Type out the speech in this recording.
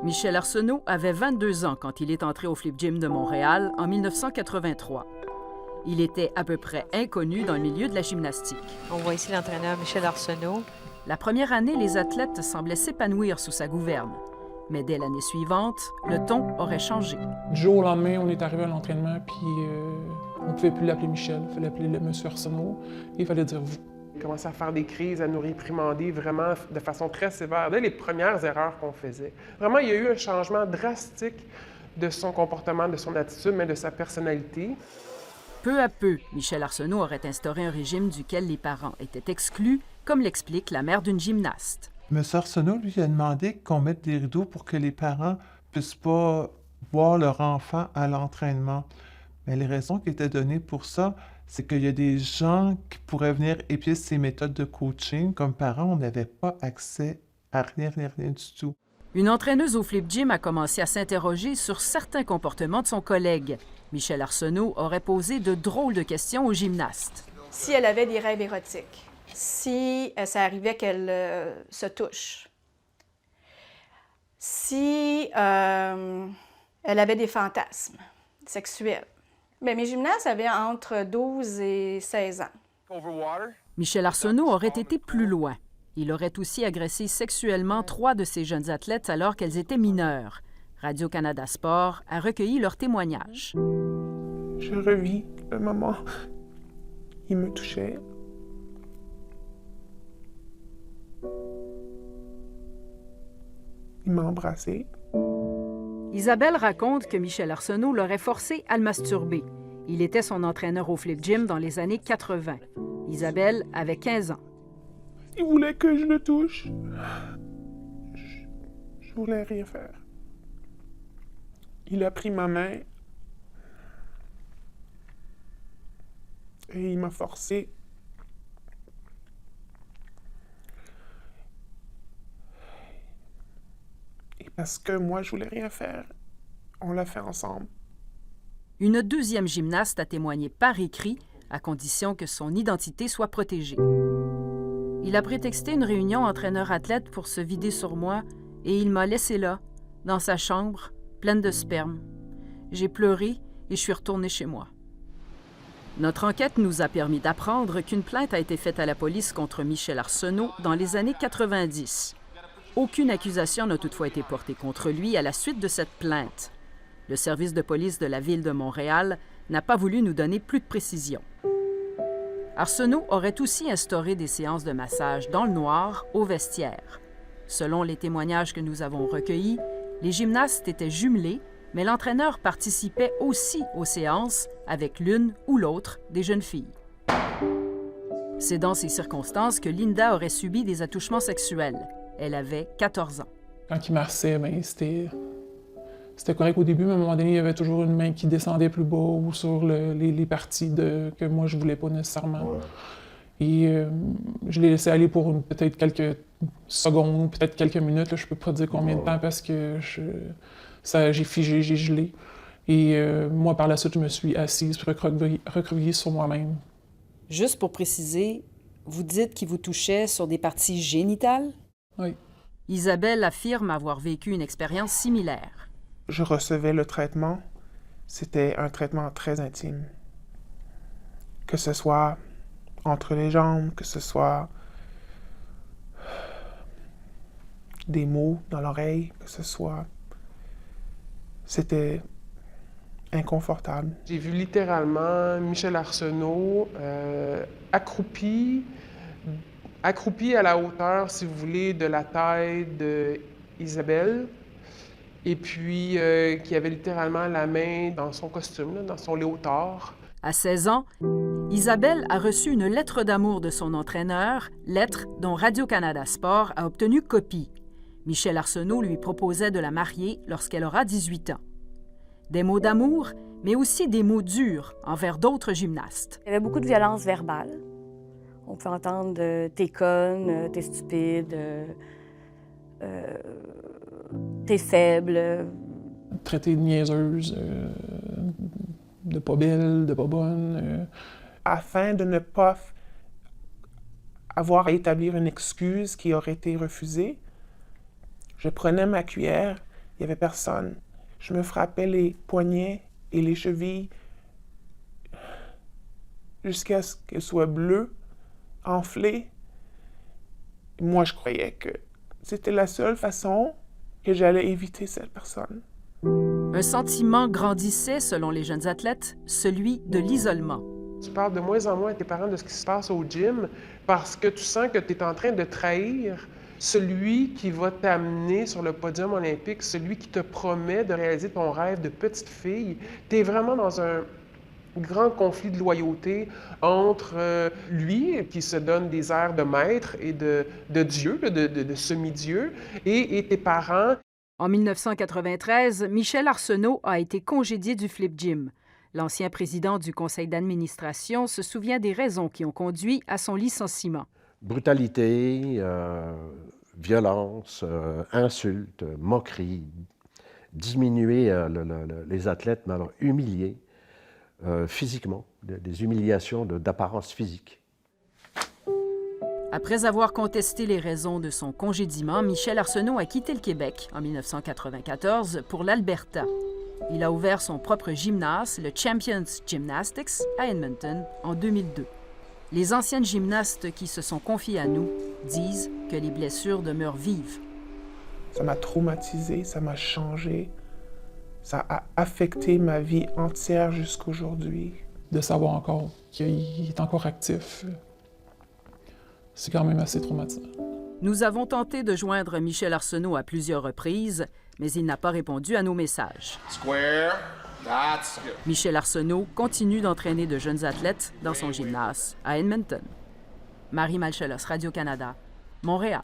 Michel Arsenault avait 22 ans quand il est entré au Flip Gym de Montréal en 1983. Il était à peu près inconnu dans le milieu de la gymnastique. On voit ici l'entraîneur Michel Arsenault. La première année, les athlètes semblaient s'épanouir sous sa gouverne. Mais dès l'année suivante, le ton aurait changé. Du jour au lendemain, on est arrivé à l'entraînement, puis on ne pouvait plus l'appeler Michel, il fallait l'appeler le monsieur Arsenault, et il fallait dire vous. Il commençait à faire des crises, à nous réprimander vraiment de façon très sévère, dès les premières erreurs qu'on faisait. Vraiment, il y a eu un changement drastique de son comportement, de son attitude, mais de sa personnalité. Peu à peu, Michel Arsenault aurait instauré un régime duquel les parents étaient exclus, comme l'explique la mère d'une gymnaste. M. Arsenault, lui, a demandé qu'on mette des rideaux pour que les parents ne puissent pas voir leur enfant à l'entraînement. Mais les raisons qui étaient données pour ça, c'est qu'il y a des gens qui pourraient venir épier ces méthodes de coaching. Comme parents, on n'avait pas accès à rien du tout. Une entraîneuse au Flip Gym a commencé à s'interroger sur certains comportements de son collègue. Michel Arsenault aurait posé de drôles de questions aux gymnastes. Si elle avait des rêves érotiques, si ça arrivait qu'elle se touche, si elle avait des fantasmes sexuels. Bien, mes gymnastes avaient entre 12 et 16 ans. Michel Arsenault aurait été plus loin. Il aurait aussi agressé sexuellement 3 de ses jeunes athlètes alors qu'elles étaient mineures. Radio-Canada Sport a recueilli leurs témoignages. Je revis le moment. Il me touchait. Il m'a embrassé. Isabelle raconte que Michel Arsenault l'aurait forcé à le masturber. Il était son entraîneur au Flip Gym dans les années 80. Isabelle avait 15 ans. Il voulait que je le touche. Je voulais rien faire. Il a pris ma main et il m'a forcé. Et parce que moi, je voulais rien faire, on l'a fait ensemble. Une deuxième gymnaste a témoigné par écrit, à condition que son identité soit protégée. Il a prétexté une réunion entraîneur-athlète pour se vider sur moi et il m'a laissé là, dans sa chambre, pleine de sperme. J'ai pleuré et je suis retournée chez moi. Notre enquête nous a permis d'apprendre qu'une plainte a été faite à la police contre Michel Arsenault dans les années 90. Aucune accusation n'a toutefois été portée contre lui à la suite de cette plainte. Le service de police de la Ville de Montréal n'a pas voulu nous donner plus de précisions. Arsenault aurait aussi instauré des séances de massage dans le noir au vestiaire. Selon les témoignages que nous avons recueillis, les gymnastes étaient jumelés, mais l'entraîneur participait aussi aux séances avec l'une ou l'autre des jeunes filles. C'est dans ces circonstances que Linda aurait subi des attouchements sexuels. Elle avait 14 ans. Quand il massait, bien, c'était correct au début, mais à un moment donné, il y avait toujours une main qui descendait plus bas ou sur les parties que moi, je voulais pas nécessairement. Ouais. Et je l'ai laissé aller pour peut-être quelques secondes, peut-être quelques minutes. Là, je peux pas dire combien de temps parce que j'ai figé, j'ai gelé. Et moi, par la suite, je me suis assise, recroquevillée sur moi-même. Juste pour préciser, vous dites qu'il vous touchait sur des parties génitales? Oui. Isabelle affirme avoir vécu une expérience similaire. Je recevais le traitement. C'était un traitement très intime. Que ce soit entre les jambes, que ce soit des mots dans l'oreille, que ce soit... C'était inconfortable. J'ai vu littéralement Michel Arsenault accroupi à la hauteur, si vous voulez, de la taille d'Isabelle. Et puis, qui avait littéralement la main dans son costume, là, dans son léotard. À 16 ans, Isabelle a reçu une lettre d'amour de son entraîneur, lettre dont Radio-Canada Sport a obtenu copie. Michel Arsenault lui proposait de la marier lorsqu'elle aura 18 ans. Des mots d'amour, mais aussi des mots durs envers d'autres gymnastes. Il y avait beaucoup de violence verbale. On peut entendre « t'es conne »,« t'es stupide », t'es faible. Traité de niaiseuse, de pas belle, de pas bonne. Afin de ne pas avoir à établir une excuse qui aurait été refusée, je prenais ma cuillère il n'y avait personne. Je me frappais les poignets et les chevilles jusqu'à ce qu'elles soient bleues, enflées. Moi, je croyais que c'était la seule façon que j'allais éviter cette personne. Un sentiment grandissait, selon les jeunes athlètes, celui de l'isolement. Tu parles de moins en moins à tes parents de ce qui se passe au gym parce que tu sens que tu es en train de trahir celui qui va t'amener sur le podium olympique, celui qui te promet de réaliser ton rêve de petite fille. Tu es vraiment dans un grand conflit de loyauté entre lui, qui se donne des airs de maître et de Dieu, de semi-dieu, et tes parents. En 1993, Michel Arsenault a été congédié du Flip Gym. L'ancien président du conseil d'administration se souvient des raisons qui ont conduit à son licenciement. Brutalité, violence, insultes, moqueries, diminuer les athlètes, mais alors humilier physiquement, des humiliations d'apparence physique. Après avoir contesté les raisons de son congédiement, Michel Arsenault a quitté le Québec en 1994 pour l'Alberta. Il a ouvert son propre gymnase, le Champions Gymnastics, à Edmonton, en 2002. Les anciennes gymnastes qui se sont confiées à nous disent que les blessures demeurent vives. Ça m'a traumatisé, ça m'a changé. Ça a affecté ma vie entière jusqu'aujourd'hui. De savoir encore qu'il est encore actif, c'est quand même assez traumatisant. Nous avons tenté de joindre Michel Arsenault à plusieurs reprises, mais il n'a pas répondu à nos messages. Square. That's good. Michel Arsenault continue d'entraîner de jeunes athlètes dans son gymnase à Edmonton. Marie Malchelos, Radio-Canada, Montréal.